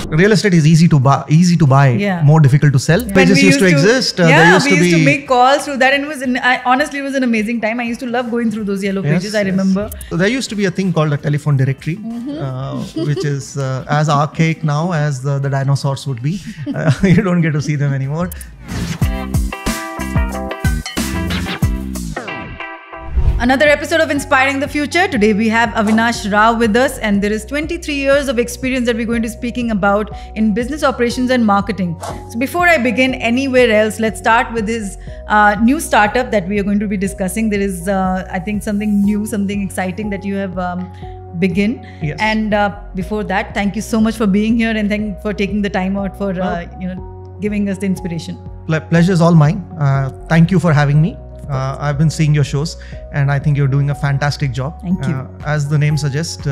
real estate is easy to buy, more difficult to sell. Pages used to exist. We used to make calls through that, and honestly, it was an amazing time. I used to love going through those yellow pages. I remember. So there used to be a thing called a telephone directory, which is as archaic now as the dinosaurs would be. You don't get to see them anymore. Another episode of Inspiring the Future. Today we have Avinash Rao with us, and there is 23 years of experience that we're going to be speaking about in business operations and marketing. So before I begin anywhere else, let's start with his new startup that we are going to be discussing. There is, I think, something new, something exciting that you have begin. Yes. And before that, thank you so much for being here, and thank you for taking the time out for giving us the inspiration. Pleasure is all mine. Thank you for having me. I've been seeing your shows, and I think you're doing a fantastic job. Thank you. As the name suggests,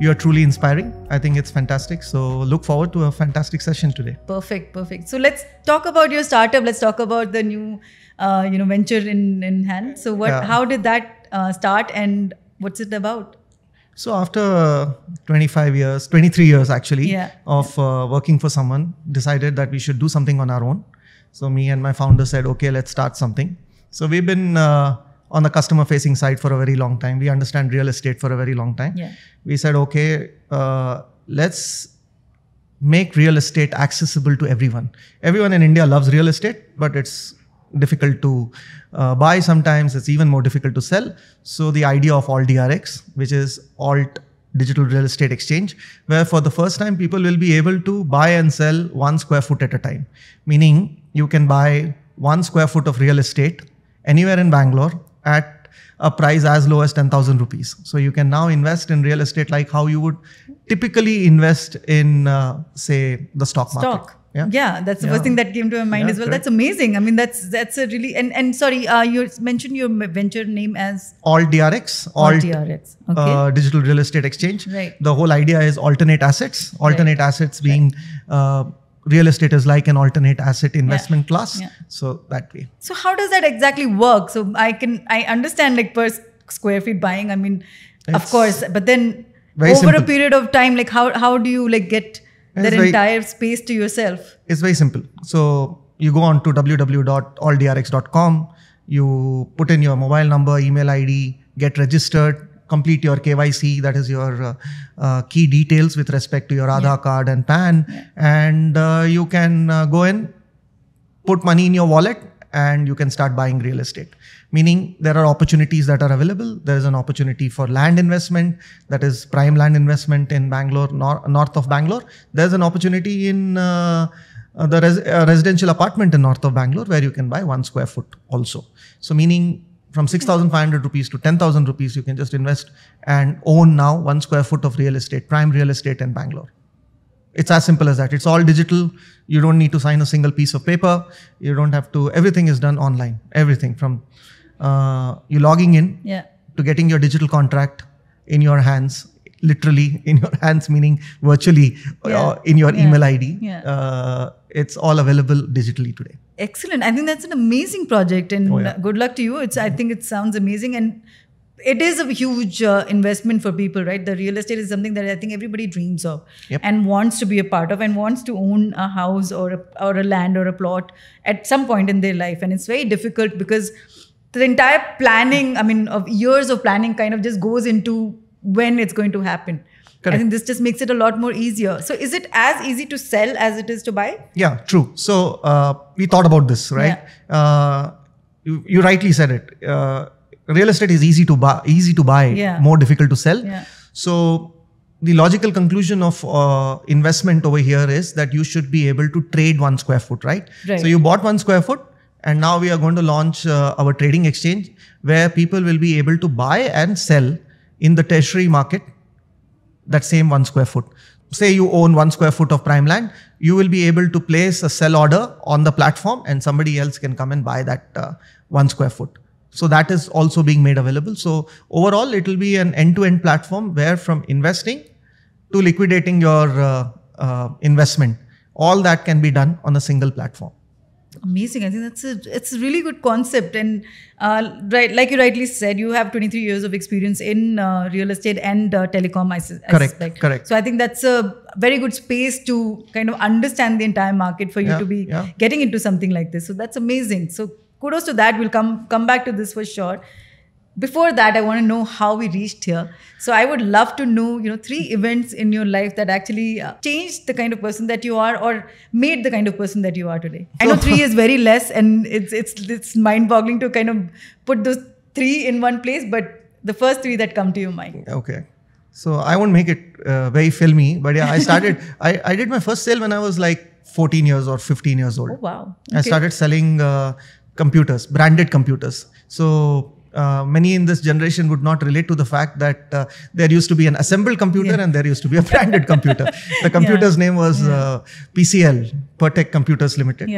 you're truly inspiring. I think it's fantastic. So look forward to a fantastic session today. Perfect. So let's talk about your startup. Let's talk about the new, venture in hand. So how did that start, and what's it about? So after 23 years actually, of working for someone, decided that we should do something on our own. So me and my founder said, okay, let's start something. So we've been on the customer facing side for a very long time. We understand real estate for a very long time. Yeah. We said, okay, let's make real estate accessible to everyone. Everyone in India loves real estate, but it's difficult to buy sometimes. It's even more difficult to sell. So the idea of Alt DRX, which is Alt Digital Real Estate Exchange, where for the first time people will be able to buy and sell 1 square foot at a time. Meaning you can buy 1 square foot of real estate anywhere in Bangalore at a price as low as 10,000 rupees. So you can now invest in real estate like how you would typically invest in, say, the stock market. Yeah, that's the first thing that came to my mind as well. Correct. That's amazing. I mean, that's a really, and sorry, you mentioned your venture name as? Alt DRX. Alt DRX. Okay. Digital Real Estate Exchange. Right. The whole idea is alternate assets. Alternate assets being real estate is like an alternate asset investment class. Yeah. So that way. So how does that exactly work? So I understand like per square feet buying. I mean, of course, but then over a period of time, like how do you like get that entire space to yourself? It's very simple. So you go on to www.altdrx.com. You put in your mobile number, email ID, get registered, complete your KYC, that is your key details with respect to your Aadhaar card and PAN, and you can go in, put money in your wallet, and you can start buying real estate. Meaning there are opportunities that are available. There is an opportunity for land investment, that is prime land investment in Bangalore, north of Bangalore. There's an opportunity in the residential apartment in north of Bangalore where you can buy 1 square foot also. So meaning from 6,500 rupees to 10,000 rupees, you can just invest and own now 1 square foot of real estate, prime real estate in Bangalore. It's as simple as that. It's all digital. You don't need to sign a single piece of paper. You don't have to, everything is done online. Everything from you logging in to getting your digital contract in your hands, literally in your hands, meaning virtually in your email ID. It's all available digitally today. Excellent. I think that's an amazing project, and good luck to you. I think it sounds amazing, and it is a huge investment for people, right? The real estate is something that I think everybody dreams of and wants to be a part of, and wants to own a house or a land or a plot at some point in their life. And it's very difficult because the entire planning, I mean, of years of planning kind of just goes into when it's going to happen. Correct. I think this just makes it a lot more easier. So is it as easy to sell as it is to buy? Yeah, true. So we thought about this, right? You rightly said it. Real estate is easy to buy, more difficult to sell. So the logical conclusion of investment over here is that you should be able to trade 1 square foot, right? So you bought 1 square foot, and now we are going to launch our trading exchange where people will be able to buy and sell in the tertiary market that same 1 square foot. Say you own 1 square foot of prime land, you will be able to place a sell order on the platform and somebody else can come and buy that 1 square foot. So that is also being made available. So overall, it will be an end-to-end platform where from investing to liquidating your investment, all that can be done on a single platform. Amazing. I think it's a really good concept. And right, like you rightly said, you have 23 years of experience in real estate and telecom. I suspect. Correct. So I think that's a very good space to kind of understand the entire market for you to be getting into something like this. So that's amazing. So kudos to that. We'll come back to this for sure. Before that, I want to know how we reached here. So I would love to know, 3 events in your life that actually changed the kind of person that you are or made the kind of person that you are today. I know 3 is very less and it's mind-boggling to kind of put those 3 in one place, but the first 3 that come to your mind. Okay. So I won't make it very filmy, but yeah, I started, I did my first sale when I was like 14 years or 15 years old. Oh, wow. Okay. I started selling computers, branded computers. So many in this generation would not relate to the fact that there used to be an assembled computer and there used to be a branded computer. The computer's name was PCL, Pertec Computers Limited.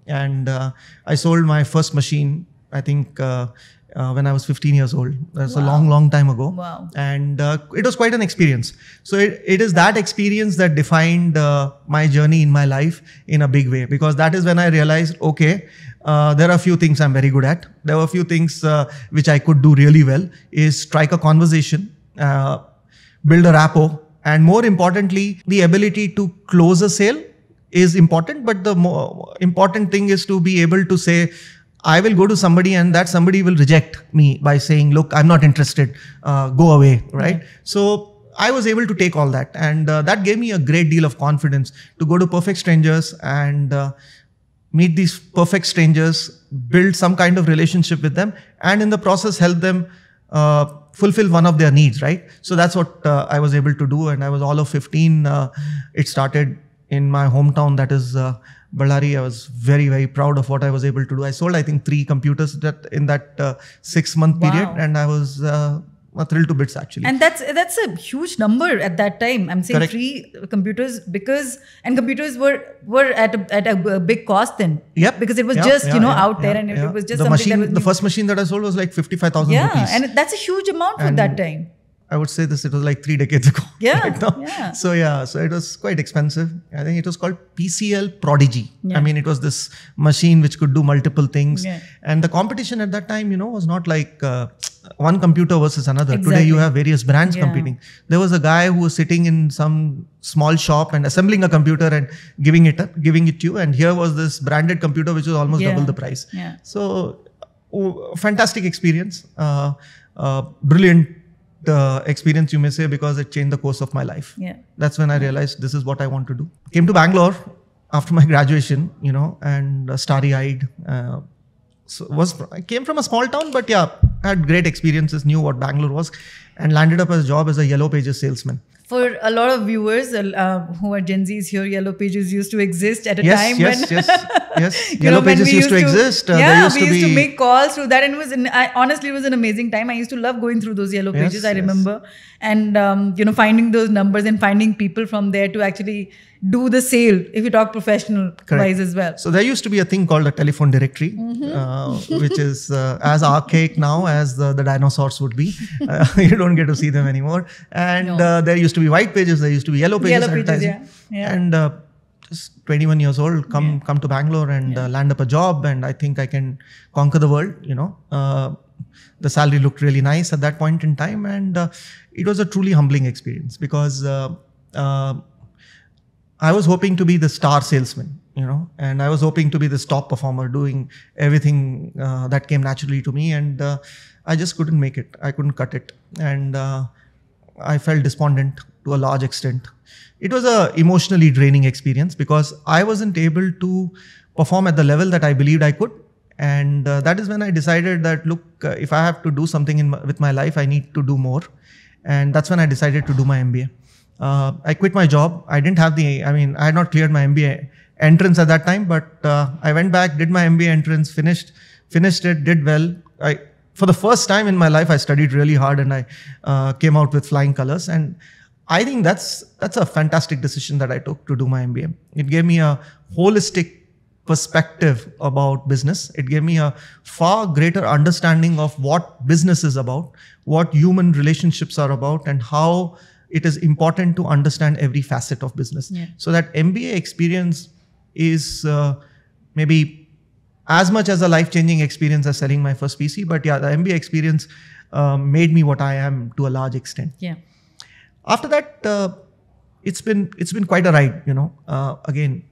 And I sold my first machine, I think, when I was 15 years old. That's a long time ago. Wow. And it was quite an experience. So it is that experience that defined my journey in my life in a big way, because that is when I realized, okay, there are a few things I'm very good at. There were a few things which I could do really well, is strike a conversation, build a rapport, and more importantly, the ability to close a sale is important. But the more important thing is to be able to say, I will go to somebody and that somebody will reject me by saying, look, I'm not interested, go away, right? So I was able to take all that, and that gave me a great deal of confidence to go to perfect strangers and meet these perfect strangers, build some kind of relationship with them, and in the process help them fulfill one of their needs, right? So that's what I was able to do, and I was all of 15. It started in my hometown, that is Ballari. I was very, very proud of what I was able to do. I sold, I think, 3 computers in that 6-month period, and I was thrilled to bits, actually. And that's a huge number at that time. I'm saying Correct. 3 computers and computers were at a big cost then. Yep. Because it was out there, and it was just the first machine that I sold was like 55,000 rupees. Yeah, and that's a huge amount for that time. I would say it was like 3 decades ago. Yeah, right now. So it was quite expensive. I think it was called PCL Prodigy. Yeah. I mean, it was this machine which could do multiple things. Yeah. And the competition at that time, was not like one computer versus another. Exactly. Today you have various brands competing. There was a guy who was sitting in some small shop and assembling a computer and giving it to you. And here was this branded computer which was almost double the price. Yeah. So fantastic experience. Brilliant experience, you may say, because it changed the course of my life. Yeah. That's when I realized this is what I want to do. Came to Bangalore after my graduation, and starry-eyed. I came from a small town, but had great experiences, knew what Bangalore was, and landed up as a job as a Yellow Pages salesman. For a lot of viewers who are Gen Zs here, Yellow Pages used to exist at a time when... Yes. Yellow Pages used to exist. We used to make calls through that, and honestly, it was an amazing time. I used to love going through those Yellow Pages, I remember. And, finding those numbers and finding people from there to actually do the sale, if you talk professional-wise as well. So there used to be a thing called a telephone directory, which is as archaic now as the dinosaurs would be. You don't get to see them anymore. And there used to be white pages, there used to be yellow pages. And just 21 years old, come to Bangalore and land up a job, and I think I can conquer the world, The salary looked really nice at that point in time, and it was a truly humbling experience, because I was hoping to be the star salesman, and I was hoping to be this top performer, doing everything that came naturally to me, and I just couldn't make it. I couldn't cut it, and I felt despondent to a large extent. It was a emotionally draining experience, because I wasn't able to perform at the level that I believed I could. And that is when I decided that, look, if I have to do something with my life, I need to do more. And that's when I decided to do my MBA. I quit my job. I had not cleared my MBA entrance at that time, but I went back, did my MBA entrance, finished it, did well. For the first time in my life, I studied really hard, and I came out with flying colors. And I think that's a fantastic decision that I took to do my MBA. It gave me a holistic perspective about business. It gave me a far greater understanding of what business is about, what human relationships are about, and how it is important to understand every facet of business. Yeah. So that MBA experience is maybe as much as a life-changing experience as selling my first PC. But yeah, the MBA experience made me what I am to a large extent. Yeah. After that, it's been quite a ride. Again,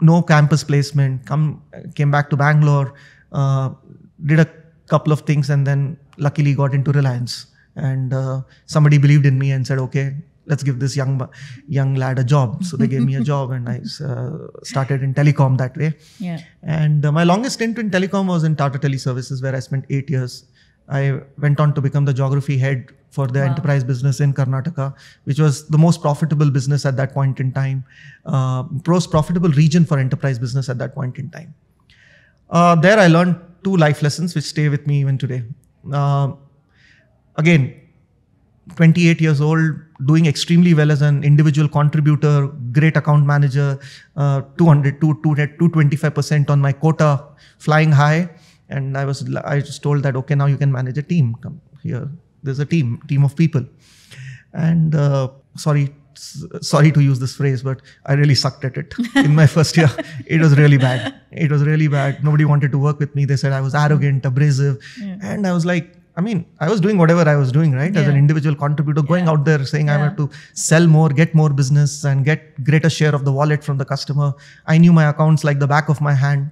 no campus placement. Came back to Bangalore, did a couple of things, and then luckily got into Reliance. And somebody believed in me and said, okay, let's give this young lad a job. So they gave me a job, and I started in telecom that way. Yeah. And my longest stint in telecom was in Tata Teleservices, where I spent 8 years. I went on to become the geography head for the enterprise business in Karnataka, which was the most profitable business at that point in time, most profitable region for enterprise business at that point in time. There I learned 2 life lessons which stay with me even today. Again, 28 years old, doing extremely well as an individual contributor, great account manager, 225% on my quota, flying high. And I was told that, okay, now you can manage a team. Come here. There's a team of people. And sorry to use this phrase, but I really sucked at it in my first year. It was really bad. Nobody wanted to work with me. They said I was arrogant, abrasive. Yeah. And I was like, I was doing whatever I was doing, right? As an individual contributor, going out there saying I have to sell more, get more business, and get greater share of the wallet from the customer. I knew my accounts like the back of my hand.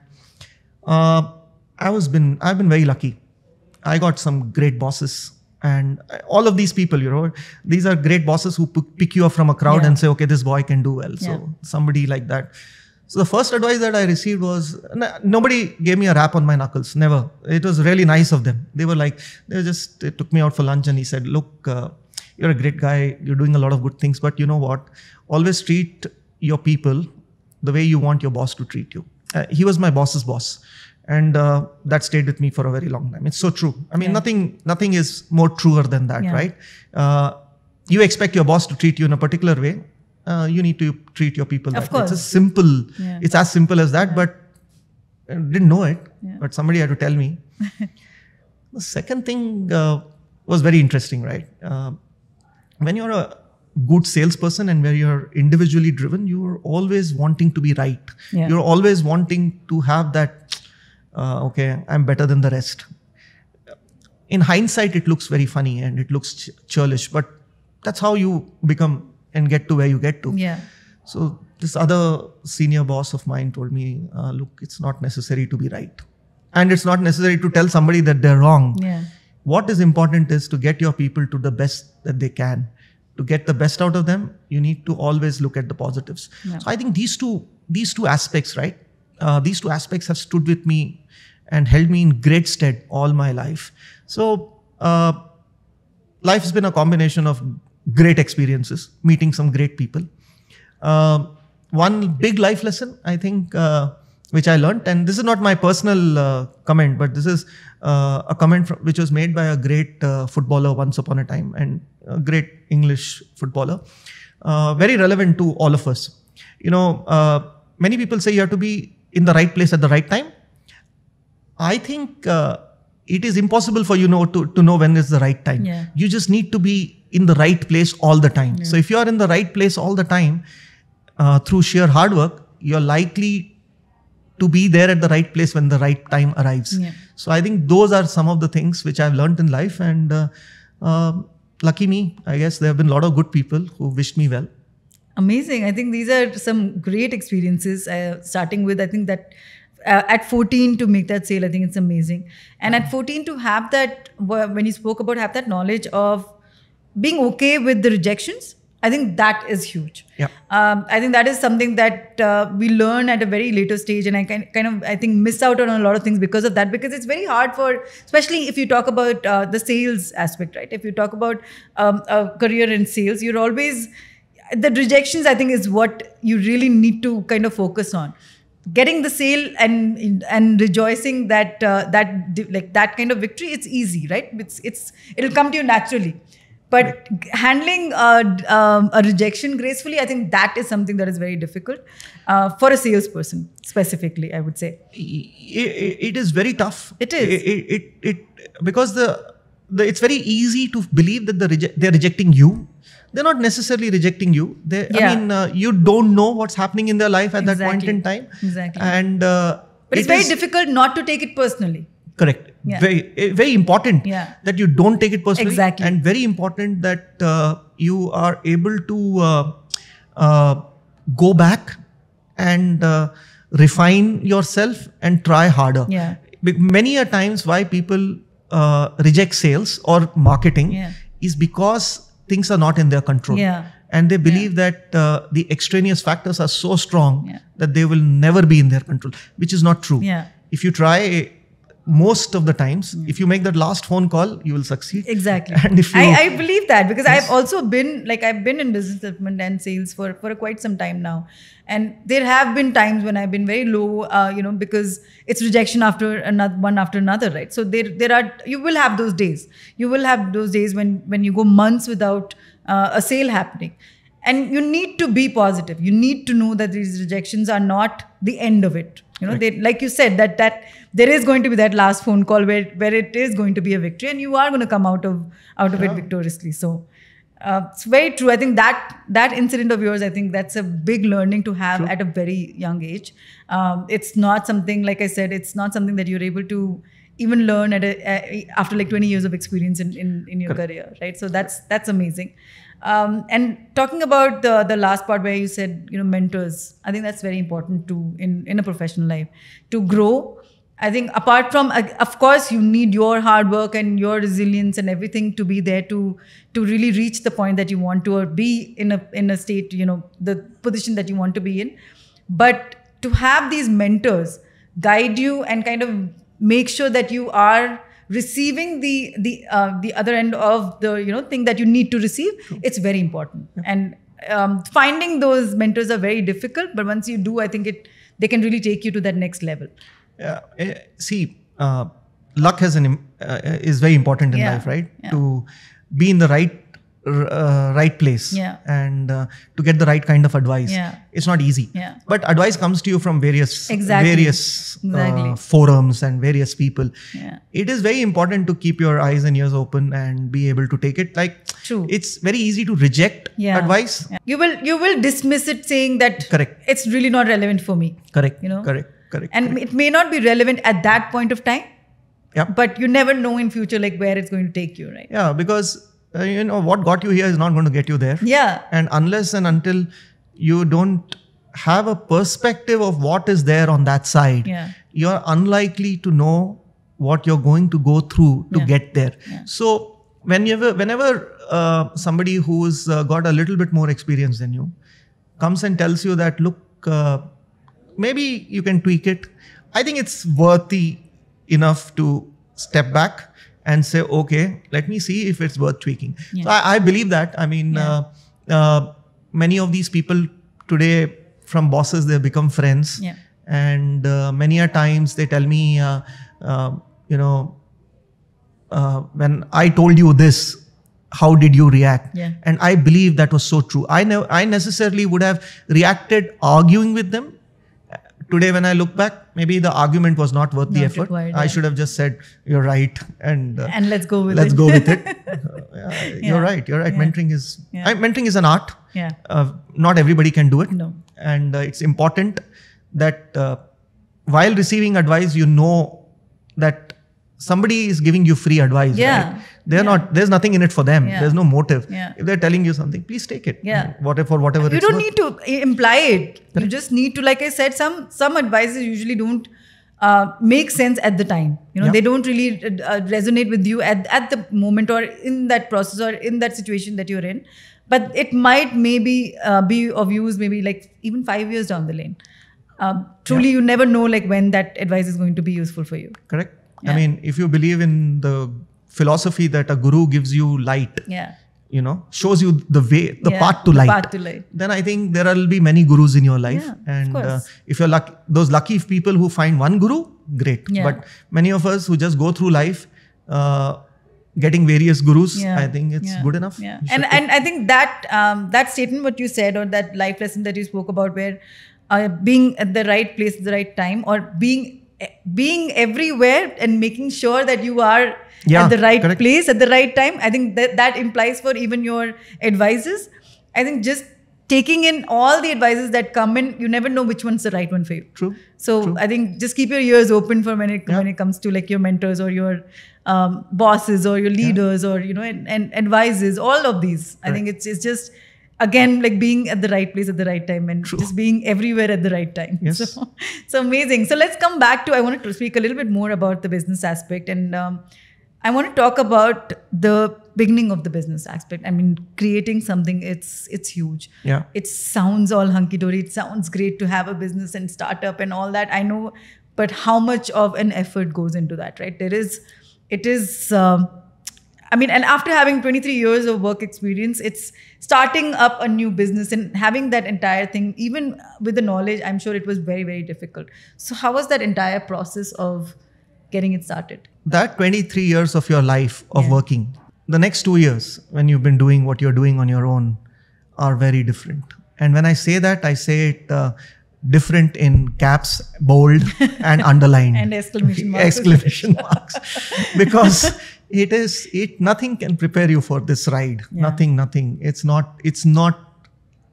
I've been very lucky. I got some great bosses, and all of these people, these are great bosses who pick you up from a crowd and say, okay, this boy can do well. So somebody like that. So the first advice that I received was, nobody gave me a rap on my knuckles, never. It was really nice of them. They took me out for lunch, and he said, look, you're a great guy. You're doing a lot of good things, but you know what? Always treat your people the way you want your boss to treat you. He was my boss's boss. And that stayed with me for a very long time. It's so true. Nothing is more truer than that, right? You expect your boss to treat you in a particular way. You need to treat your people that way. It's as simple as that, but I didn't know it. But somebody had to tell me. The second thing was very interesting, right? When you're a good salesperson and where you're individually driven, you're always wanting to be right. Yeah. You're always wanting to have that, okay, I'm better than the rest. In hindsight, it looks very funny and it looks churlish, but that's how you become and get to where you get to. Yeah. So this other senior boss of mine told me, look, it's not necessary to be right. And it's not necessary to tell somebody that they're wrong. Yeah. What is important is to get your people to the best that they can. To get the best out of them, you need to always look at the positives. Yeah. So I think these two aspects, right? These 2 aspects have stood with me and held me in great stead all my life. So life has been a combination of great experiences, meeting some great people. One big life lesson, I think, which I learned, and this is not my personal comment, but this is a comment which was made by a great footballer once upon a time, and a great English footballer, very relevant to all of us. Many people say you have to be in the right place at the right time. I think it is impossible for to know when is the right time. Yeah. You just need to be in the right place all the time. Yeah. So if you are in the right place all the time, through sheer hard work, you're likely to be there at the right place when the right time arrives. Yeah. So I think those are some of the things which I've learned in life, and lucky me, I guess there have been a lot of good people who wished me well. Amazing. I think these are some great experiences, starting with, I think that at 14 to make that sale, I think it's amazing. And at 14 to have that, when you spoke about have that knowledge of being okay with the rejections, I think that is huge. Yeah. I think that is something that we learn at a very later stage, and I I think miss out on a lot of things because of that, because it's very hard especially if you talk about the sales aspect, right? If you talk about a career in sales, you're always, the rejections, I think, is what you really need to kind of focus on. Getting the sale and rejoicing that kind of victory, it's easy, right? It'll come to you naturally. But handling a rejection gracefully, I think that is something that is very difficult for a salesperson specifically, I would say. It is very tough. It is. Because it's very easy to believe that they're rejecting you. They're not necessarily rejecting you. You don't know what's happening in their life at that point in time. Exactly. And But it's very difficult not to take it personally. Correct. Yeah. Very important that you don't take it personally. Exactly. And very important that you are able to go back and refine yourself and try harder. Yeah. Many a times why people reject sales or marketing is because things are not in their control. Yeah. And they believe that the extraneous factors are so strong that they will never be in their control, which is not true. Yeah. If you try, most of the times, if you make that last phone call, you will succeed. Exactly. And if you, I believe that, because I've also been in business development and sales for quite some time now. And there have been times when I've been very low, because it's rejection after another one after another, right? So you will have those days. You will have those days when you go months without a sale happening. And you need to be positive. You need to know that these rejections are not the end of it. Like you said, that there is going to be that last phone call where it is going to be a victory, and you are going to come out of it victoriously. So it's very true. I think that incident of yours, I think that's a big learning to have at a very young age. It's not something, like I said, it's not something that you're able to even learn after like 20 years of experience in your career, right? So that's amazing. And talking about the last part where you said, mentors, I think that's very important too in a professional life to grow. I think apart from, of course, you need your hard work and your resilience and everything to be there to really reach the point that you want to, or be in a state, the position that you want to be in. But to have these mentors guide you and kind of make sure that you are receiving the other end of the thing that you need to receive, it's very important. And finding those mentors are very difficult, but once you do, I think they can really take you to that next level. See, luck is very important in life, right? To be in the right place and to get the right kind of advice. It's not easy. But advice comes to you from various forums and various people. It is very important to keep your eyes and ears open and be able to take it. True. It's very easy to reject advice. You will dismiss it saying that it's really not relevant for me. Correct. And it may not be relevant at that point of time. But you never know in future where it's going to take you, right? Yeah, because what got you here is not going to get you there. And unless and until you don't have a perspective of what is there on that side, you're unlikely to know what you're going to go through to get there. So whenever somebody who's got a little bit more experience than you comes and tells you that, look, maybe you can tweak it, I think it's worthy enough to step back and say, okay, let me see if it's worth tweaking. So I believe that. I mean, many of these people today, from bosses, they've become friends. And many a times they tell me, when I told you this, how did you react? And I believe that was so true. I necessarily would have reacted arguing with them. Today, when I look back, maybe the argument was not worth the effort. Required, I should have just said, "You're right," and let's go with it. You're right. Mentoring is an art. Not everybody can do it. No. And it's important that while receiving advice, you know that somebody is giving you free advice. Right? There's nothing in it for them. There's no motive. If they're telling you something, please take it. Whatever. You don't need to imply it. You just need to, like I said, some advices usually don't make sense at the time. They don't really resonate with you at the moment, or in that process, or in that situation that you're in. But it might maybe be of use maybe even 5 years down the lane. Truly, you never know when that advice is going to be useful for you. Correct. I mean, if you believe in the philosophy that a guru gives you light, shows you the way, the path to light, then I think there will be many gurus in your life. And if you're those lucky people who find one guru, great. But many of us who just go through life getting various gurus, I think it's good enough. And I think that statement, what you said, or that life lesson that you spoke about, where being at the right place at the right time, or being everywhere and making sure that you are at the right place at the right time. I think that implies for even your advisors. I think just taking in all the advices that come in, you never know which one's the right one for you. True. So True. I think just keep your ears open for when it comes to like your mentors or your bosses or your leaders or, you know, and advices, all of these. I think it's just, again, like being at the right place at the right time and just being everywhere at the right time. Yes. So amazing. So let's come back to, I wanted to speak a little bit more about the business aspect, and I want to talk about the beginning of the business aspect. I mean, creating something, it's huge. Yeah. It sounds all hunky-dory. It sounds great to have a business and startup and all that. I know, but how much of an effort goes into that, right? I mean, and after having 23 years of work experience, it's starting up a new business and having that entire thing, even with the knowledge, I'm sure it was very, very difficult. So how was that entire process of getting it started? That 23 years of your life of working, the next 2 years when you've been doing what you're doing on your own are very different. And when I say that, I say it different in caps, bold and underlined. And exclamation marks. Exclamation marks. Because nothing can prepare you for this ride. Yeah. Nothing. It's not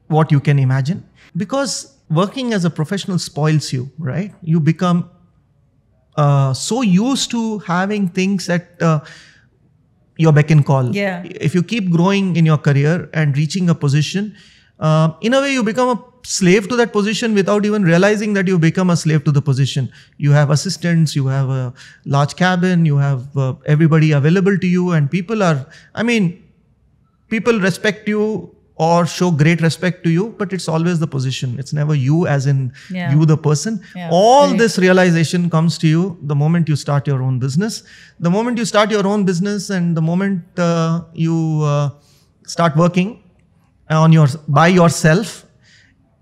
what you can imagine. Because working as a professional spoils you, right? You become so used to having things at your beck and call. Yeah. If you keep growing in your career and reaching a position, in a way you become a slave to that position without even realizing that you become a slave to the position. You have assistants, you have a large cabin, you have everybody available to you, and people respect you or show great respect to you, but it's always the position. It's never you as in you the person. Yeah. All this realization comes to you the moment you start your own business. The moment you start your own business and the moment you start working by yourself,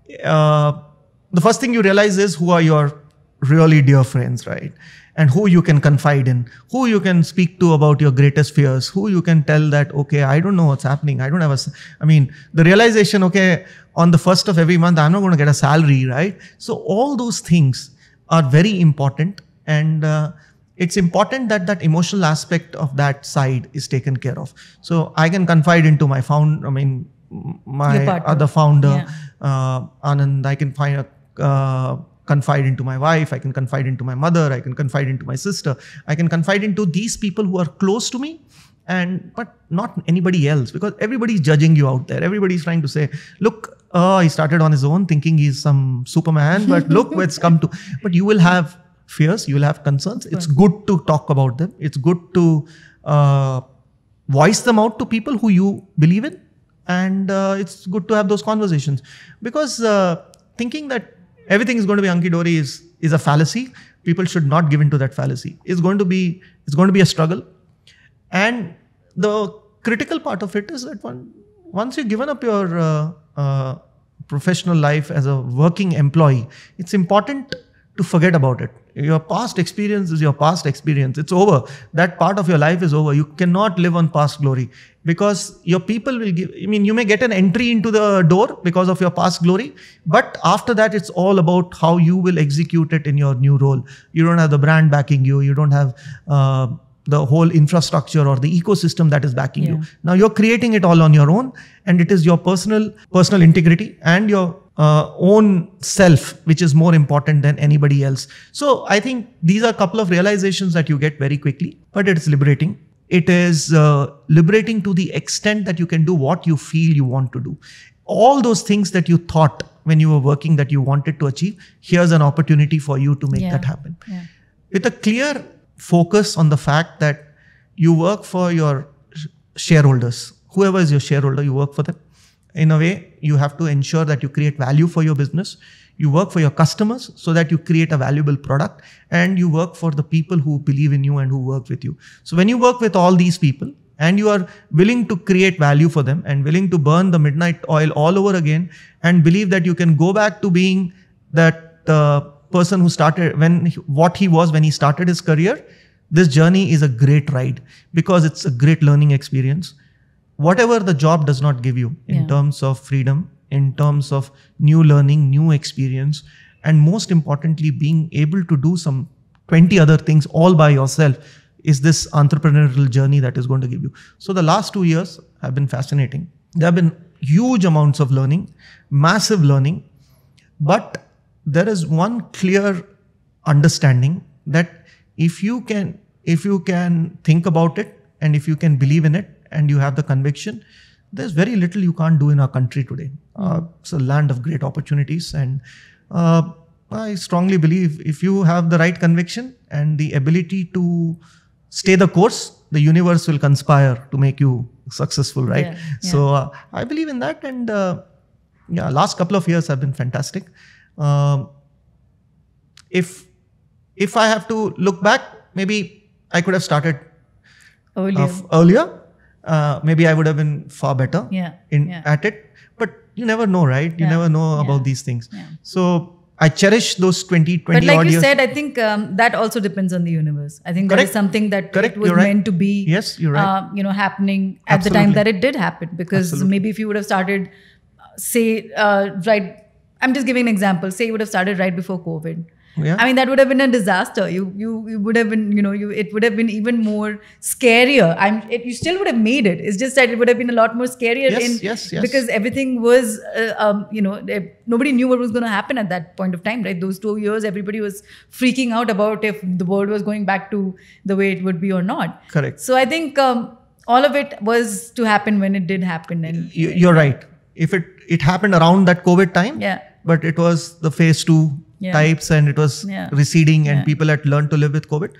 the first thing you realize is who are your really dear friends, right? And who you can confide in, who you can speak to about your greatest fears, who you can tell that, okay, I don't know what's happening. The realization, okay, on the 1st of every month, I'm not going to get a salary, right? So all those things are very important. And it's important that that emotional aspect of that side is taken care of. So I can confide into my other founder, Anand. I can confide into my wife, I can confide into my mother, I can confide into my sister, I can confide into these people who are close to me, but not anybody else, because everybody's judging you out there. Everybody's trying to say, look, he started on his own thinking he's some Superman, but look where it's come to. But you will have fears, you will have concerns. It's good to talk about them. It's good to voice them out to people who you believe in. And it's good to have those conversations, because thinking that everything is going to be hunky-dory is a fallacy. People should not give into that fallacy. It's going to be a struggle. And the critical part of it is that once you've given up your professional life as a working employee, it's important to forget about it. Your past experience is your past experience. It's over. That part of your life is over. You cannot live on past glory, because your people will you may get an entry into the door because of your past glory, but after that, it's all about how you will execute it in your new role. You don't have the brand backing you. You don't have the whole infrastructure or the ecosystem that is backing you. Now you're creating it all on your own, and it is your personal integrity and your own self, which is more important than anybody else. So I think these are a couple of realizations that you get very quickly, but it's liberating. It is liberating to the extent that you can do what you feel you want to do. All those things that you thought when you were working that you wanted to achieve, here's an opportunity for you to make that happen. With a clear focus on the fact that you work for your shareholders. Whoever is your shareholder, you work for them. In a way, you have to ensure that you create value for your business. You work for your customers so that you create a valuable product, and you work for the people who believe in you and who work with you. So when you work with all these people and you are willing to create value for them and willing to burn the midnight oil all over again and believe that you can go back to being that person who started what he was when he started his career, this journey is a great ride, because it's a great learning experience. Whatever the job does not give you in terms of freedom, in terms of new learning, new experience, and most importantly, being able to do some 20 other things all by yourself, is this entrepreneurial journey that is going to give you. So the last 2 years have been fascinating. They have been huge amounts of learning, massive learning. But there is one clear understanding that if you can think about it, and if you can believe in it, and you have the conviction, there's very little you can't do in our country today. It's a land of great opportunities, and I strongly believe if you have the right conviction and the ability to stay the course, the universe will conspire to make you successful, right? Yeah. So I believe in that, and last couple of years have been fantastic. If I have to look back, maybe I could have started earlier. Maybe I would have been far better at it. But you never know, right? You never know about these things. Yeah. So I cherish those 20 But like odd you years. said, I think that also depends on the universe. I think that is something that Correct. it was meant to be. Yes, you're right. Happening at the time that it did happen. Because maybe if you would have started, I'm just giving an example. Say you would have started right before COVID. Yeah. I mean, that would have been a disaster. You would have been, it would have been even more scarier. You still would have made it. It's just that it would have been a lot more scarier. Yes. Because everything was, nobody knew what was going to happen at that point of time, right? Those 2 years, everybody was freaking out about if the world was going back to the way it would be or not. Correct. So I think all of it was to happen when it did happen. And you're right. If it happened around that COVID time, but it was the phase 2 types, and it was receding, and people had learned to live with COVID.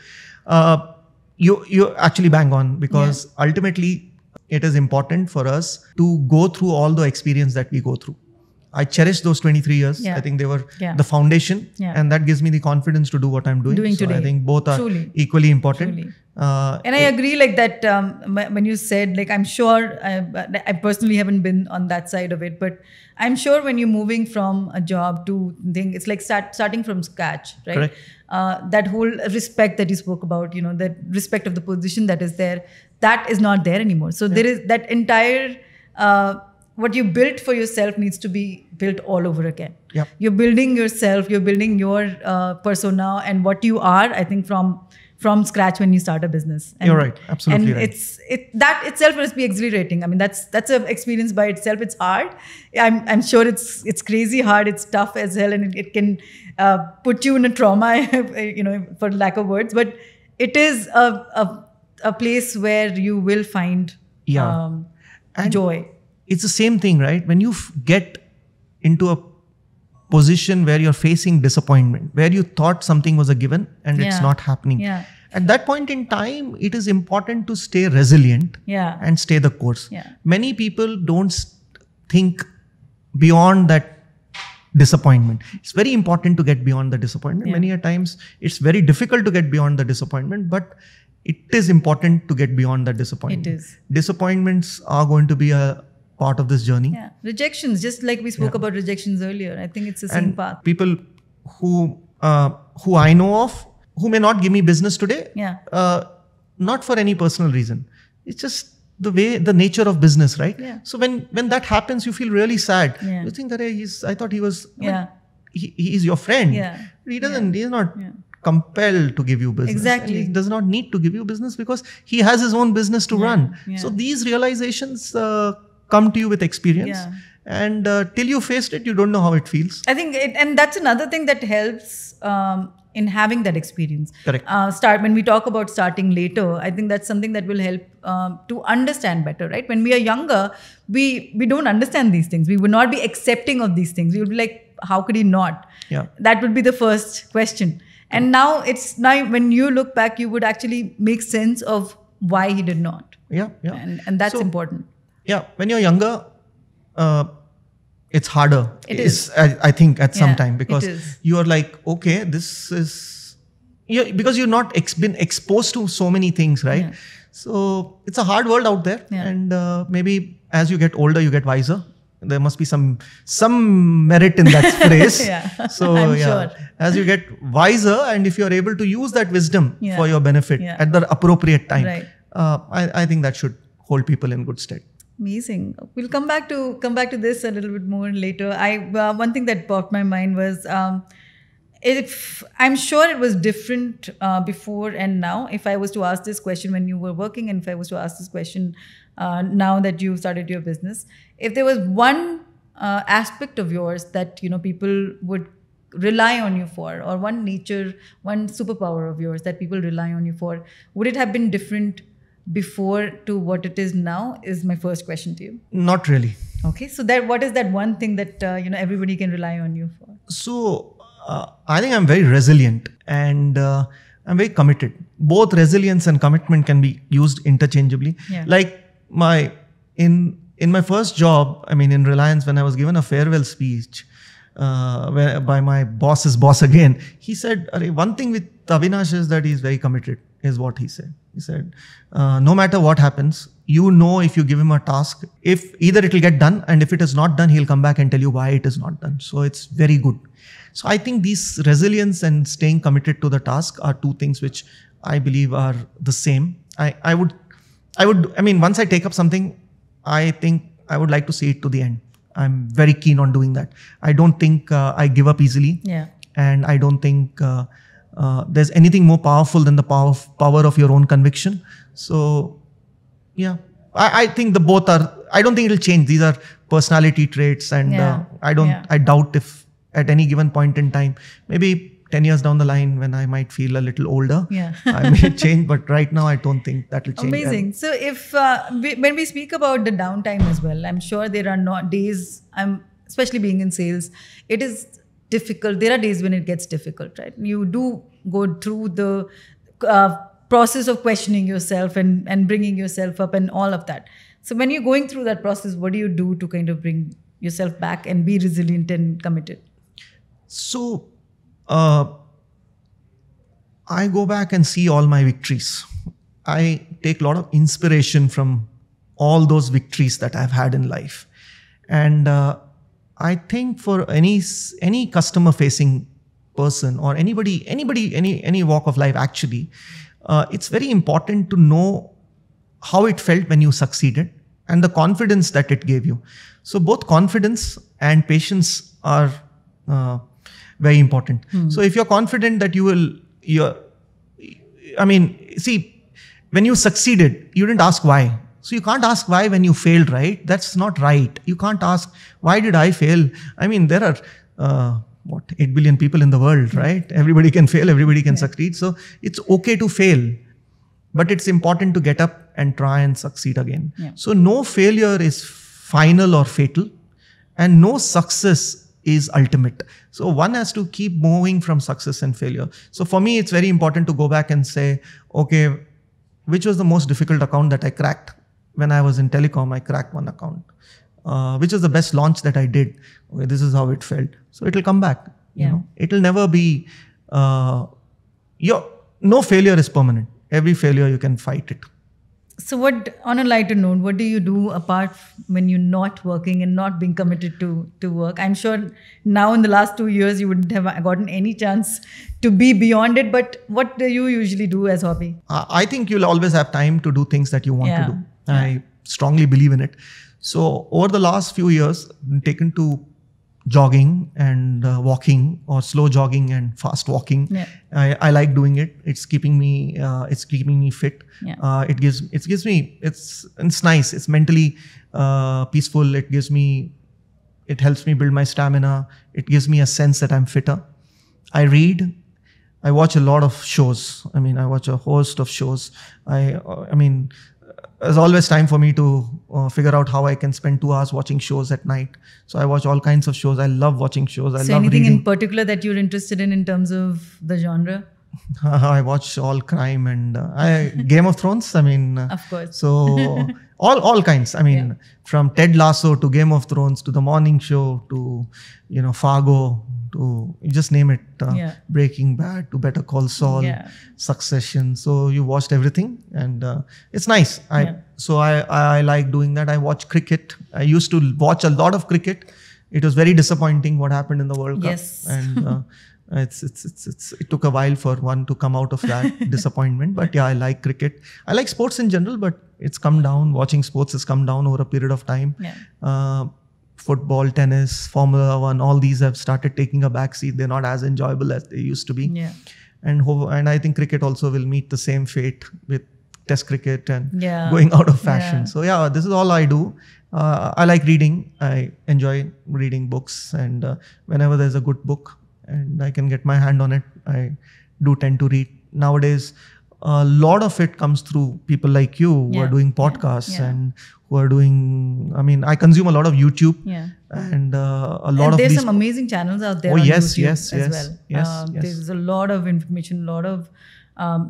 You actually bang on, because ultimately it is important for us to go through all the experience that we go through. I cherish those 23 years. I think they were the foundation, and that gives me the confidence to do what I'm doing. So today. I think both are equally important. Truly. And I agree, like that, when you said, like, I'm sure, I personally haven't been on that side of it, but I'm sure when you're moving from a job to thing, it's like starting from scratch, right? Correct. That whole respect that you spoke about, that respect of the position that is there, that is not there anymore. So there is that entire, what you built for yourself needs to be built all over again. Yep. You're building yourself, you're building your persona and what you are, I think, from scratch when you start a business. And, you're right, absolutely right. That itself must be exhilarating. I mean, that's an experience by itself. It's hard. I'm sure it's crazy hard. It's tough as hell, and it can put you in a trauma, for lack of words. But it is a place where you will find joy. It's the same thing, right? When you get into a position where you're facing disappointment, where you thought something was a given and it's not happening. Yeah. At that point in time, it is important to stay resilient and stay the course. Yeah. Many people don't think beyond that disappointment. It's very important to get beyond the disappointment. Many a times it's very difficult to get beyond the disappointment, but it is important to get beyond that disappointment. It is. Disappointments are going to be a part of this journey. Yeah. Rejections, just like we spoke about rejections earlier. I think it's the same path. People who I know of, who may not give me business today, not for any personal reason. It's just the nature of business, right? Yeah. So when that happens, you feel really sad. Yeah. You think that I thought he was, he is your friend. Yeah. He is not compelled to give you business. Exactly. And he does not need to give you business because he has his own business to run. Yeah. So these realizations come to you with experience. Yeah. And till you faced it, you don't know how it feels. I think, and that's another thing that helps in having that experience. Correct. When we talk about starting later, I think that's something that will help to understand better, right? When we are younger, we don't understand these things. We would not be accepting of these things. We would be like, how could he not? Yeah. That would be the first question. And now when you look back, you would actually make sense of why he did not. Yeah. And that's important. Yeah. When you're younger, it's harder. It is. I think at some time, because you are like, okay, this is, because you're not been exposed to so many things, right? Yeah. So it's a hard world out there. Yeah. And maybe as you get older, you get wiser. There must be some merit in that phrase. So I'm sure. As you get wiser, and if you're able to use that wisdom for your benefit at the appropriate time, I think that should hold people in good stead. Amazing. We'll come back to this a little bit more later. One thing that popped my mind was, if I'm sure it was different before and now. If I was to ask this question when you were working, and if I was to ask this question now that you've started your business. If there was one aspect of yours that people would rely on you for, or one superpower of yours that people rely on you for, would it have been different before to what it is now? Is my first question to you. Not really. Okay, so what is that one thing that everybody can rely on you for? So I think I'm very resilient and I'm very committed. Both resilience and commitment can be used interchangeably. Yeah. Like in my first job, in Reliance, when I was given a farewell speech by my boss's boss again, he said, one thing with Avinash is that he's very committed, is what he said. He said, no matter what happens, if you give him a task, if either it will get done, and if it is not done, he'll come back and tell you why it is not done. So it's very good. So I think these resilience and staying committed to the task are two things which I believe are the same. Once I take up something, I think I would like to see it to the end. I'm very keen on doing that. I don't think I give up easily. Yeah. And I don't think there's anything more powerful than the power of your own conviction. So, yeah, I think the both are, I don't think it'll change. These are personality traits, and I doubt if at any given point in time, maybe 10 years down the line when I might feel a little older, I may change, but right now I don't think that will change. Amazing. So if, when we speak about the downtime as well, I'm sure there are not days, especially being in sales, it is difficult. There are days when it gets difficult, right? You do go through the process of questioning yourself and bringing yourself up and all of that. So when you're going through that process, what do you do to kind of bring yourself back and be resilient and committed? So I go back and see all my victories. I take a lot of inspiration from all those victories that I've had in life. And I think for any customer facing person or anybody, any walk of life, actually, it's very important to know how it felt when you succeeded and the confidence that it gave you. So both confidence and patience are very important. So if you're confident that when you succeeded, you didn't ask why. So you can't ask why when you failed, right? That's not right. You can't ask, why did I fail? There are, 8 billion people in the world, right? Everybody can fail, everybody can succeed. So it's okay to fail, but it's important to get up and try and succeed again. Yeah. So no failure is final or fatal, and no success is ultimate. So one has to keep moving from success and failure. So for me, it's very important to go back and say, okay, which was the most difficult account that I cracked? When I was in telecom, I cracked one account. Which was the best launch that I did? Okay, this is how it felt. So it will come back. It will never be, no failure is permanent. Every failure, you can fight it. So on a lighter note, what do you do apart when you're not working and not being committed to work? I'm sure now in the last 2 years, you wouldn't have gotten any chance to be beyond it, but what do you usually do as hobby? I think you'll always have time to do things that you want to do. Yeah. I strongly believe in it. So over the last few years, I've been taken to jogging and walking, or slow jogging and fast walking. Yeah. I like doing it. It's keeping me fit. Yeah. It's nice. It's mentally peaceful. It helps me build my stamina. It gives me a sense that I'm fitter. I read. I watch a lot of shows. I watch a host of shows. There's always time for me to figure out how I can spend 2 hours watching shows at night. So I watch all kinds of shows. I love watching shows. I love anything reading. in particular that you're interested in terms of the genre? I watch all crime and Game of Thrones. Of course. So all kinds. From Ted Lasso to Game of Thrones to The Morning Show to Fargo to, you just name it. Breaking Bad to Better Call Saul, Succession. So you watched everything, and it's nice. So I like doing that. I watch cricket. I used to watch a lot of cricket. It was very disappointing what happened in the World Cup. Yes. And it took a while for one to come out of that disappointment. But yeah, I like cricket. I like sports in general, but it's come down. Watching sports has come down over a period of time. Yeah. Football, tennis, Formula 1, all these have started taking a backseat. They're not as enjoyable as they used to be. Yeah. And I think cricket also will meet the same fate with Test cricket and going out of fashion. So yeah, this is all I do. I like reading. I enjoy reading books, and whenever there's a good book and I can get my hand on it, I do tend to read. Nowadays, a lot of it comes through people like you who are doing podcasts and who are doing, I mean, I consume a lot of YouTube and a lot of there's some amazing channels out there on YouTube as well. Yes. There's a lot of information, a lot of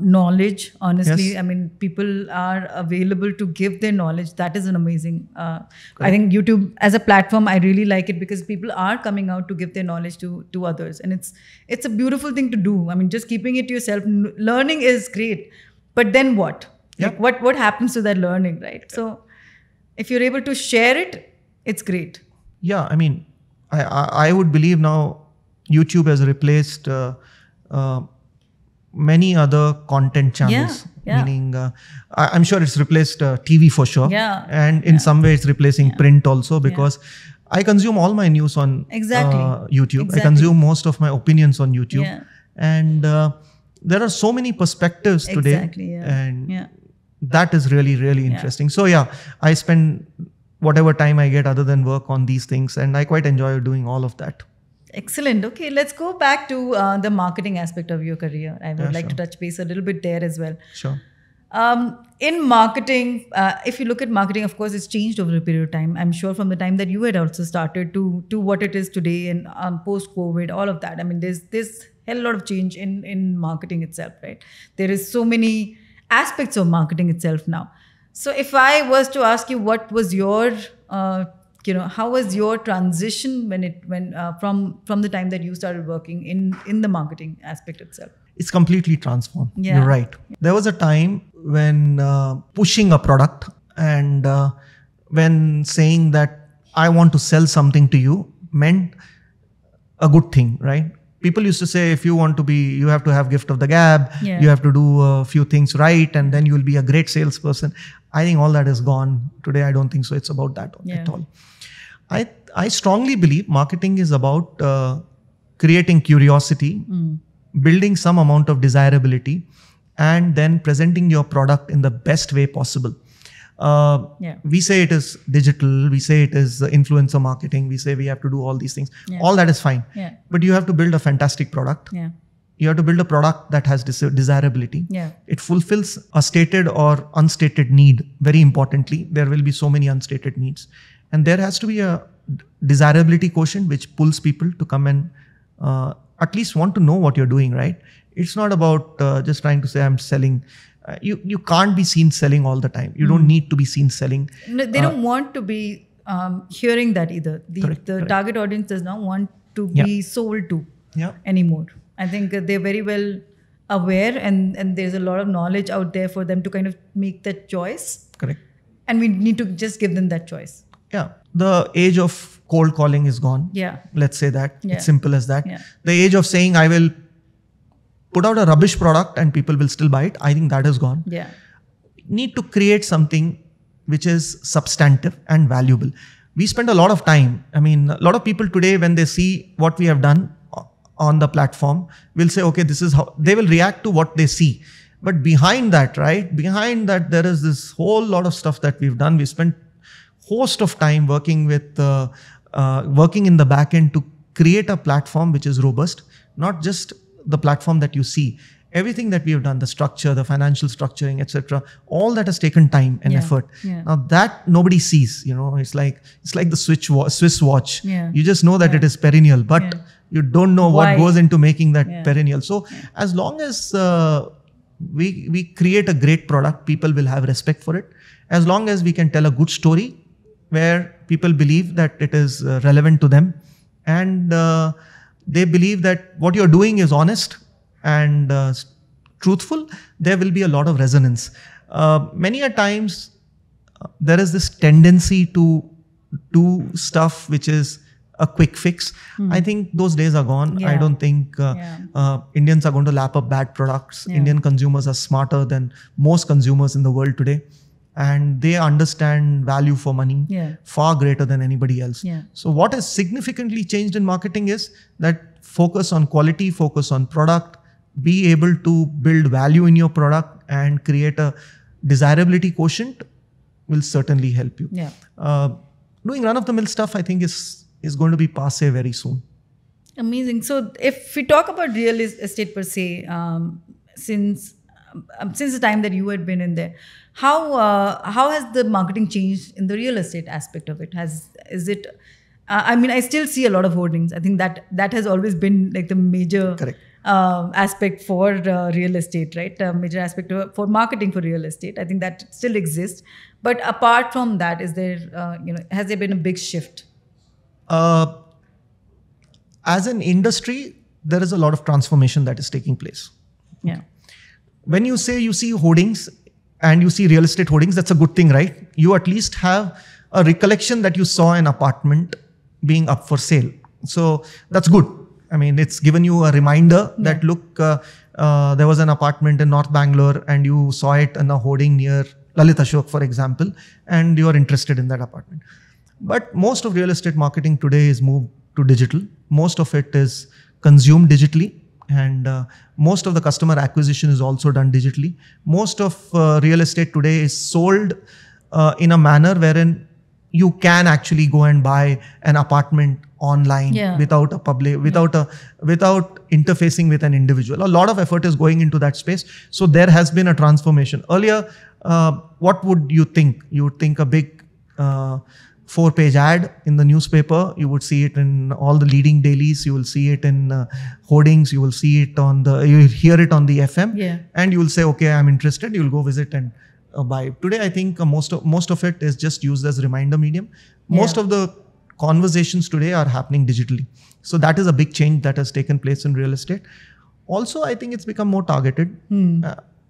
knowledge, honestly. I mean, people are available to give their knowledge. That is an amazing, I think YouTube as a platform, I really like it because people are coming out to give their knowledge to others. And it's a beautiful thing to do. I mean, just keeping it to yourself, learning is great. But then what? Like what happens to that learning, right? So if you're able to share it, it's great. Yeah, I mean, I would believe now YouTube has replaced many other content channels. Meaning, I'm sure it's replaced TV for sure. And in some way it's replacing print also, because I consume all my news on YouTube. I consume most of my opinions on YouTube. And there are so many perspectives today. And that is really, really interesting. So yeah, I spend whatever time I get other than work on these things, and I quite enjoy doing all of that. Excellent. Okay, let's go back to the marketing aspect of your career. I would like to touch base a little bit there as well. Sure. In marketing, if you look at marketing, of course, it's changed over a period of time. I'm sure from the time that you had also started to what it is today and post-COVID, all of that. I mean, there's a lot of change in marketing itself, right? There is so many aspects of marketing itself now. So if I was to ask you, what was your how was your transition from the time that you started working in the marketing aspect itself? It's completely transformed. You're right. There was a time when pushing a product and when saying that I want to sell something to you meant a good thing, right? People used to say, if you want to be, you have to have gift of the gab, you have to do a few things right, and then you'll be a great salesperson. I think all that is gone. Today, I don't think so. It's about that at all. I strongly believe marketing is about creating curiosity, building some amount of desirability, and then presenting your product in the best way possible. We say it is digital, we say it is influencer marketing, we say we have to do all these things. All that is fine. But you have to build a fantastic product. You have to build a product that has desirability. It fulfills a stated or unstated need. Very importantly, there will be so many unstated needs. And there has to be a desirability quotient which pulls people to come and at least want to know what you're doing, right? It's not about just trying to say I'm selling. You can't be seen selling all the time. You don't need to be seen selling. No, they don't want to be hearing that either. The target audience does not want to be sold to anymore. I think they're very well aware and there's a lot of knowledge out there for them to kind of make that choice. Correct. And we need to just give them that choice. The age of cold calling is gone. Let's say that. It's simple as that. The age of saying I will put out a rubbish product and people will still buy it, I think that is gone. Need to create something which is substantive and valuable. We spend a lot of time. I mean, a lot of people today, when they see what we have done on the platform, will say, okay, this is how they will react to what they see. But behind that, right? Behind that, there is this whole lot of stuff that we've done. We spent host of time working with, working in the back end to create a platform which is robust, not just the platform that you see. Everything that we have done, the structure, the financial structuring, etc., all that has taken time and effort. Now that nobody sees, it's like the Swiss watch. You just know that it is perennial, but you don't know what goes into making that perennial. So as long as we create a great product, people will have respect for it. As long as we can tell a good story where people believe that it is relevant to them and they believe that what you're doing is honest and truthful, there will be a lot of resonance. Many a times there is this tendency to do stuff which is a quick fix. I think those days are gone. I don't think Indians are going to lap up bad products. Indian consumers are smarter than most consumers in the world today. And they understand value for money far greater than anybody else. So what has significantly changed in marketing is that focus on quality, focus on product, be able to build value in your product and create a desirability quotient will certainly help you. Yeah. Doing run-of-the-mill stuff, I think, is going to be passé very soon. Amazing. So if we talk about real estate per se, since the time that you had been in there, how has the marketing changed in the real estate aspect of it? Is it? I mean, I still see a lot of hoardings. I think that has always been like the major aspect for real estate, right? Major aspect for marketing for real estate. I think that still exists. But apart from that, is there, has there been a big shift? As an industry, there is a lot of transformation that is taking place. Yeah. When you say you see hoardings and you see real estate hoardings, that's a good thing, right? You at least have a recollection that you saw an apartment being up for sale. So that's good. I mean, it's given you a reminder that, look, there was an apartment in North Bangalore and you saw it in a hoarding near Lalit Ashok, for example, and you are interested in that apartment. But most of real estate marketing today is moved to digital. Most of it is consumed digitally, and most of the customer acquisition is also done digitally. Most of real estate today is sold in a manner wherein you can actually go and buy an apartment online without interfacing with an individual. A lot of effort is going into that space. So there has been a transformation. Earlier, what would you think? You would think a big 4-page ad in the newspaper. You would see it in all the leading dailies. You will see it in hoardings. You will see it you will hear it on the FM, and you will say, okay, I'm interested. You will go visit and buy. Today, I think most of it is just used as reminder medium. Most of the conversations today are happening digitally. So that is a big change that has taken place in real estate. Also, I think it's become more targeted.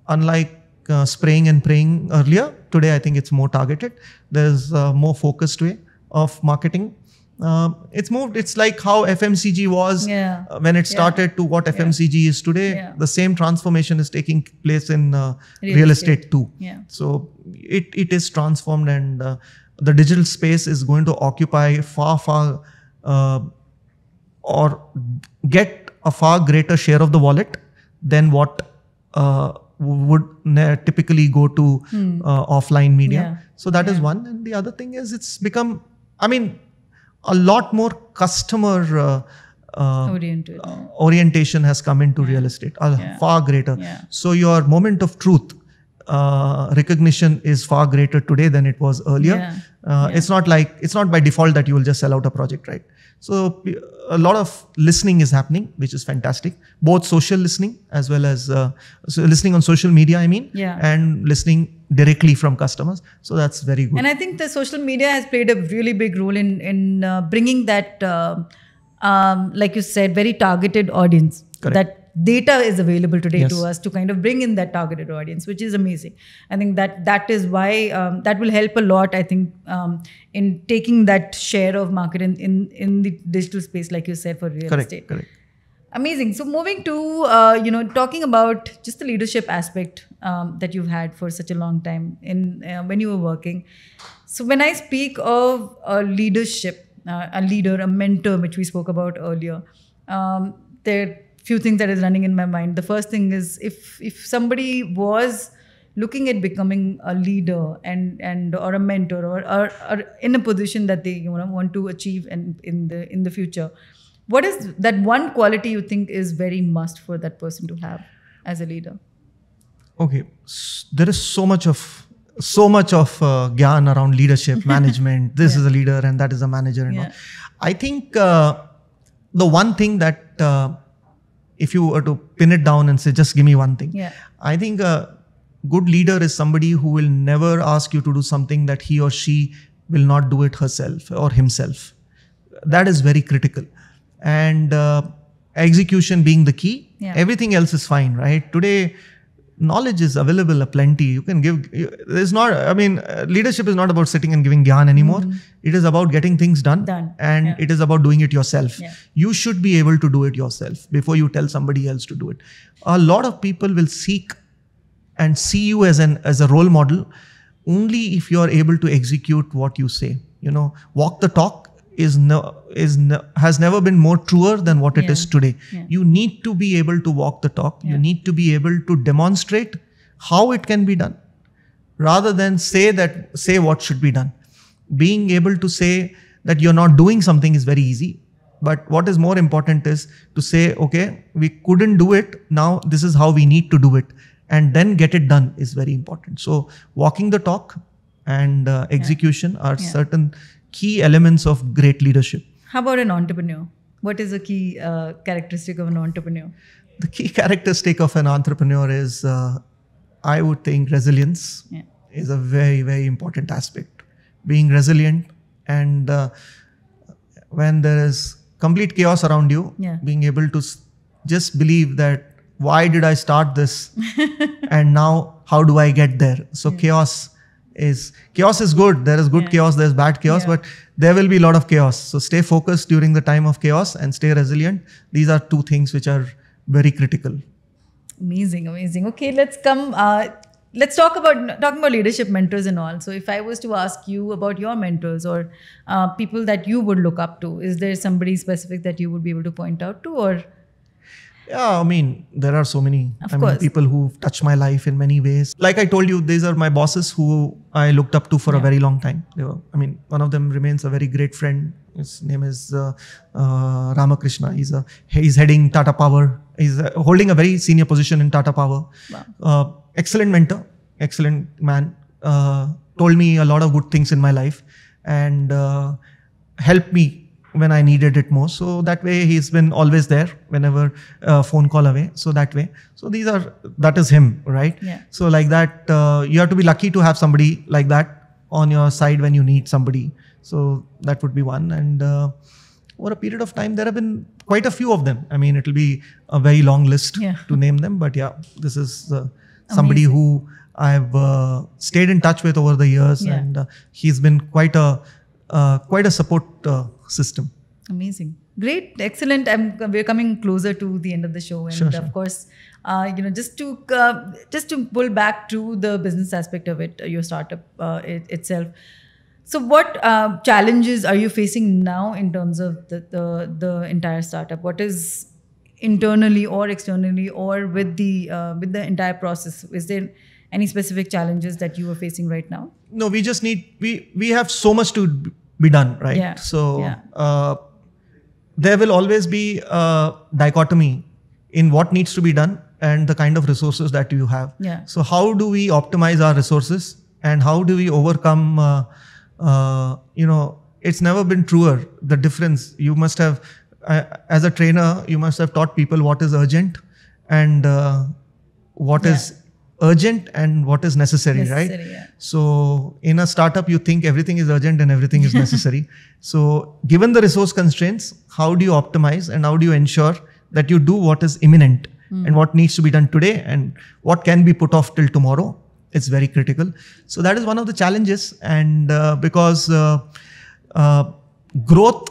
Unlike spraying and praying earlier, today I think it's more targeted. There's a more focused way of marketing. It's like how FMCG was when it started to what FMCG is today. The same transformation is taking place in real estate too. So it is transformed, and the digital space is going to occupy far or get a far greater share of the wallet than what would typically go to offline media. So that is one. And the other thing is it's become, I mean, a lot more customer orientation has come into real estate, far greater. So your moment of truth recognition is far greater today than it was earlier. It's not by default that you will just sell out a project, right? So a lot of listening is happening, which is fantastic. Both social listening as well as listening on social media, and listening directly from customers. So that's very good. And I think the social media has played a really big role in bringing that, like you said, very targeted audience. Correct. That data is available today to us to kind of bring in that targeted audience, which is amazing. I think that is why that will help a lot, I think, in taking that share of market in the digital space, like you said, for real estate. Correct. Amazing. So moving to, talking about just the leadership aspect that you've had for such a long time when you were working. So when I speak of leadership, a leader, a mentor, which we spoke about earlier, there are few things that is running in my mind. The first thing is if somebody was looking at becoming a leader and or a mentor or in a position that they want to achieve in the future, what is that one quality you think is very must for that person to have as a leader? Okay, there is so much of gyan around leadership, management. This is a leader and that is a manager and all. I think the one thing that if you were to pin it down and say, just give me one thing. I think a good leader is somebody who will never ask you to do something that he or she will not do it herself or himself. That is very critical. And execution being the key. Everything else is fine, right? Today, knowledge is available aplenty. You can give, leadership is not about sitting and giving gyan anymore. It is about getting things done. And it is about doing it yourself. You should be able to do it yourself before you tell somebody else to do it. A lot of people will seek and see you as a role model only if you are able to execute what you say. Walk the talk has never been more truer than what it is today. You need to be able to walk the talk. You need to be able to demonstrate how it can be done. rather than say what should be done. Being able to say that you're not doing something is very easy. But what is more important is to say, okay, we couldn't do it. Now this is how we need to do it. And then get it done is very important. So walking the talk and execution are certain key elements of great leadership. How about an entrepreneur? What is a key characteristic of an entrepreneur? The key characteristic of an entrepreneur is, I would think, resilience is a very, very important aspect. Being resilient, and when there is complete chaos around you, being able to just believe that, why did I start this? And now how do I get there? So chaos is good. There is good chaos, there's bad chaos, but there will be a lot of chaos. So stay focused during the time of chaos and stay resilient. These are two things which are very critical. Amazing. Okay, let's talk about talking about leadership mentors and all. So if I was to ask you about your mentors or people that you would look up to, is there somebody specific that you would be able to point out to, or? Yeah, I mean, there are so many. Of course. People who've touched my life in many ways. Like I told you, these are my bosses who I looked up to for a very long time. One of them remains a very great friend. His name is Ramakrishna. He's heading Tata Power. He's holding a very senior position in Tata Power. Wow. Excellent mentor, excellent man. Told me a lot of good things in my life and helped me when I needed it most. So that way he's been always there whenever phone call away. So that way. So that is him, right? Yeah. So like that, you have to be lucky to have somebody like that on your side when you need somebody. So that would be one. And over a period of time, there have been quite a few of them. I mean, it'll be a very long list to name them. But yeah, this is somebody who I've stayed in touch with over the years. And he's been quite a support system. Amazing. Great. Excellent. We're coming closer to the end of the show. And of course, just to pull back to the business aspect of it, your startup itself. So what challenges are you facing now in terms of the entire startup? What is internally or externally or with the entire process? Is there any specific challenges that you are facing right now? No, we just we have so much to be done, right? Yeah. So there will always be a dichotomy in what needs to be done and the kind of resources that you have. Yeah. So how do we optimize our resources and how do we overcome, it's never been truer, the difference. You must have, as a trainer, you must have taught people what is urgent and what is urgent and what is necessary, right? Yeah. So in a startup, you think everything is urgent and everything is necessary. So given the resource constraints, how do you optimize and how do you ensure that you do what is imminent and what needs to be done today and what can be put off till tomorrow? It's very critical. So that is one of the challenges. And because growth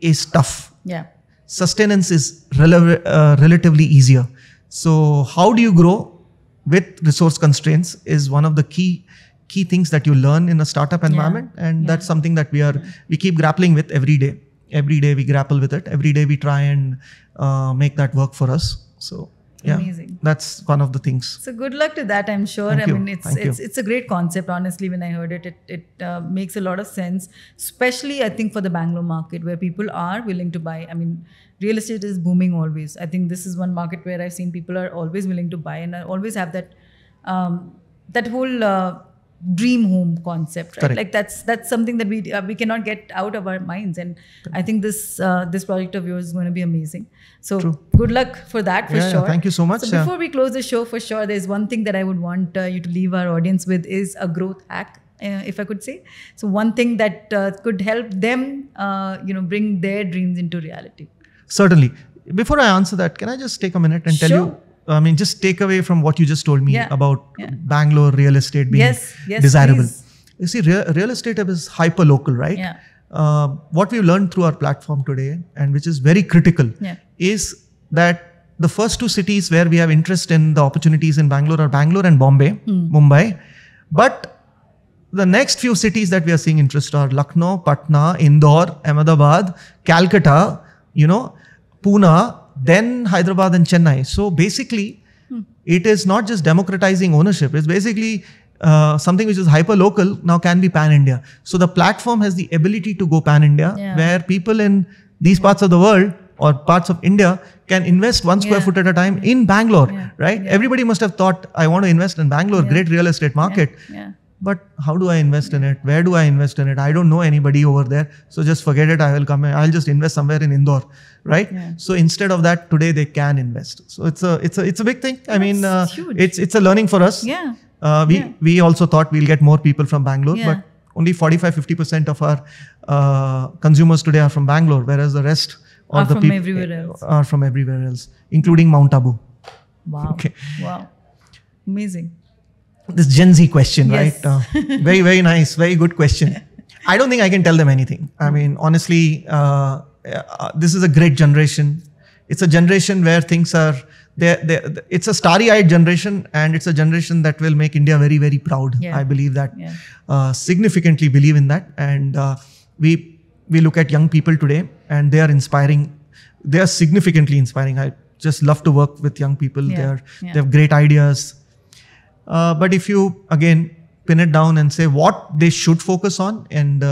is tough. Yeah. Sustenance is relatively easier. So how do you grow with resource constraints is one of the key things that you learn in a startup environment. And that's something that we keep grappling with every day. Every day we grapple with it. Every day we try and make that work for us. So amazing. That's one of the things. So good luck to that, I'm sure. Thank you. I mean, it's a great concept. Honestly, when I heard it, it makes a lot of sense, especially I think for the Bangalore market where people are willing to buy. I mean, real estate is booming always. I think this is one market where I've seen people are always willing to buy and I always have that whole dream home concept, right? Correct. Like that's something that we cannot get out of our minds, and I think this project of yours is going to be amazing. So good luck for that, for sure. Thank you so much. So before we close the show, for sure, there's one thing that I would want you to leave our audience with is a growth hack, if I could say. So one thing that could help them, bring their dreams into reality. Certainly. Before I answer that, can I just take a minute and tell you? I mean, just take away from what you just told me about Bangalore real estate being desirable. Please. You see, real estate is hyper local, right? Yeah. What we've learned through our platform today, and which is very critical, is that the first two cities where we have interest in the opportunities in Bangalore are Bangalore and Mumbai. But the next few cities that we are seeing interest are Lucknow, Patna, Indore, Ahmedabad, Calcutta, Pune, then Hyderabad and Chennai. So basically, it is not just democratizing ownership. It's basically something which is hyper local now can be pan India. So the platform has the ability to go pan India, where people in these parts of the world or parts of India can invest 1 square foot at a time in Bangalore, right? Everybody must have thought, I want to invest in Bangalore, great real estate market. But how do I invest in it? Where do I invest in it? I don't know anybody over there. So just forget it. I'll just invest somewhere in Indore, right? So instead of that, today they can invest. So it's a big thing. I mean, it's a learning for us. We also thought we'll get more people from Bangalore, but only 45-50% of our consumers today are from Bangalore, whereas the rest are from everywhere else. Are from everywhere else, including Mount Abu. Wow. Okay. Wow. Amazing. This Gen Z question, right? Very, very nice. Very good question. I don't think I can tell them anything. I mean, honestly, this is a great generation. It's a generation where things are, it's a starry-eyed generation, and it's a generation that will make India very, very proud. I believe that, significantly believe in that. And we look at young people today, and they are inspiring. They are significantly inspiring. I just love to work with young people. They have great ideas. But if you, again, pin it down and say what they should focus on, and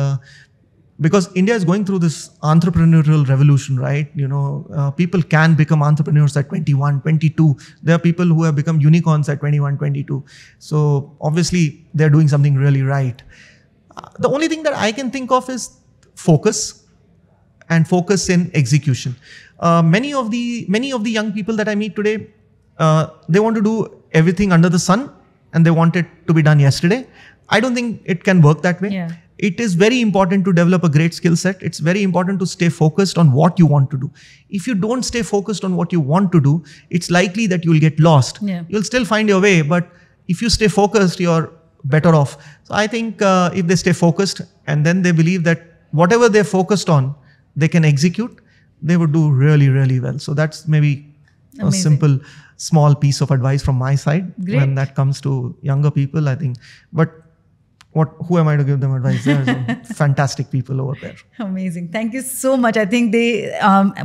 because India is going through this entrepreneurial revolution, right? You know, people can become entrepreneurs at 21, 22. There are people who have become unicorns at 21, 22. So obviously they're doing something really right. The only thing that I can think of is focus, and focus in execution. Many of the young people that I meet today, they want to do everything under the sun, and they want it to be done yesterday. I don't think it can work that way. It is very important to develop a great skill set. It's very important to stay focused on what you want to do. If you don't stay focused on what you want to do, it's likely that you'll get lost. You'll still find your way, but if you stay focused, you're better off. So I think if they stay focused, and then they believe that whatever they're focused on, they can execute, they would do really, really well. So that's maybe a simple, small piece of advice from my side when that comes to younger people, I think. But who am I to give them advice? There are some fantastic people over there. Amazing. Thank you so much. I think they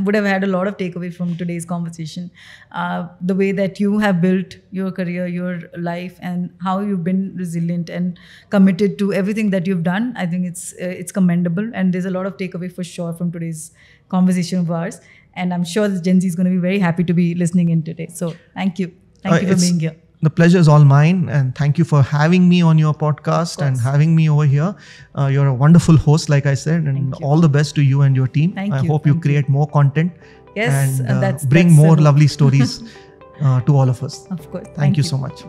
would have had a lot of takeaway from today's conversation. The way that you have built your career, your life, and how you've been resilient and committed to everything that you've done. I think it's commendable, and there's a lot of takeaway for sure from today's conversation of ours. And I'm sure the Gen Z is going to be very happy to be listening in today. So thank you. Thank you for being here. The pleasure is all mine, and thank you for having me on your podcast and having me over here. You're a wonderful host, like I said, and all the best to you and your team. I hope you create more content and bring more lovely stories to all of us. Of course. Thank you so much.